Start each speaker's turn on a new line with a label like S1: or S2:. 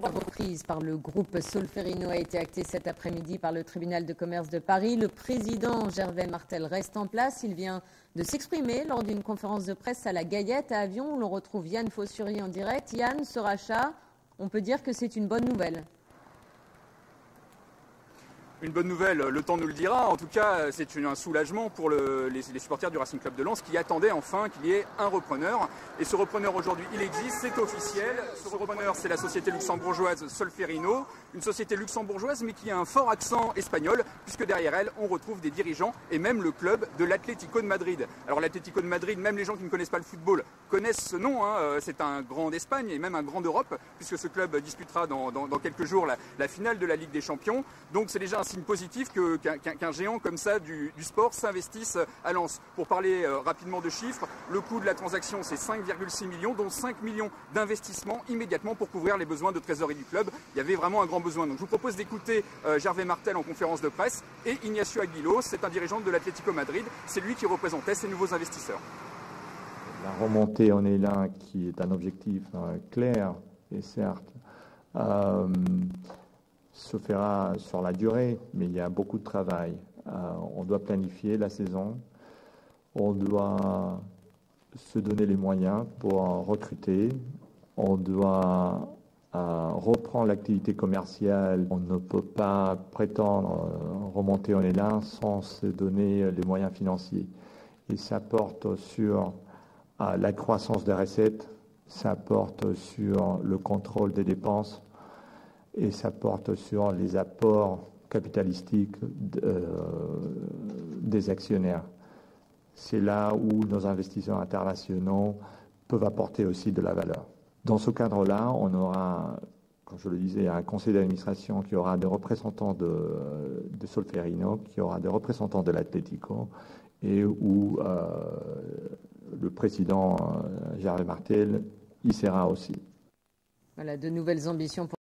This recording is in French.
S1: La reprise par le groupe Solferino a été actée cet après-midi par le tribunal de commerce de Paris. Le président Gervais Martel reste en place. Il vient de s'exprimer lors d'une conférence de presse à la Gaillette à Avion où l'on retrouve Yann Fossurier en direct. Yann, ce rachat, on peut dire que c'est une bonne nouvelle.
S2: Une bonne nouvelle, le temps nous le dira. En tout cas, c'est un soulagement pour les supporters du Racing Club de Lens qui attendaient enfin qu'il y ait un repreneur. Et ce repreneur aujourd'hui, il existe, c'est officiel. Ce repreneur, c'est la société luxembourgeoise Solferino, une société luxembourgeoise mais qui a un fort accent espagnol puisque derrière elle, on retrouve des dirigeants et même le club de l'Atlético de Madrid. Alors l'Atlético de Madrid, même les gens qui ne connaissent pas le football connaissent ce nom. C'est un grand d'Espagne et même un grand d'Europe puisque ce club disputera dans quelques jours la finale de la Ligue des Champions. Donc c'est déjà un signe positif qu'un géant comme ça du sport s'investisse à Lens. Pour parler rapidement de chiffres, le coût de la transaction c'est 5,6 millions, dont 5 millions d'investissements immédiatement pour couvrir les besoins de trésorerie du club. Il y avait vraiment un grand besoin. Donc je vous propose d'écouter Gervais Martel en conférence de presse et Ignacio Aguilos, c'est un dirigeant de l'Atlético Madrid, c'est lui qui représentait ces nouveaux investisseurs.
S3: La remontée en élan qui est un objectif clair et certes se fera sur la durée, mais il y a beaucoup de travail. On doit planifier la saison, on doit se donner les moyens pour recruter, on doit reprendre l'activité commerciale. On ne peut pas prétendre remonter en élan sans se donner les moyens financiers. Et ça porte sur la croissance des recettes, ça porte sur le contrôle des dépenses, et ça porte sur les apports capitalistiques des actionnaires. C'est là où nos investisseurs internationaux peuvent apporter aussi de la valeur. Dans ce cadre-là, on aura, comme je le disais, un conseil d'administration qui aura des représentants de Solferino, qui aura des représentants de l'Atlético, et où le président Gervais Martel y sera aussi.
S1: Voilà, de nouvelles ambitions pour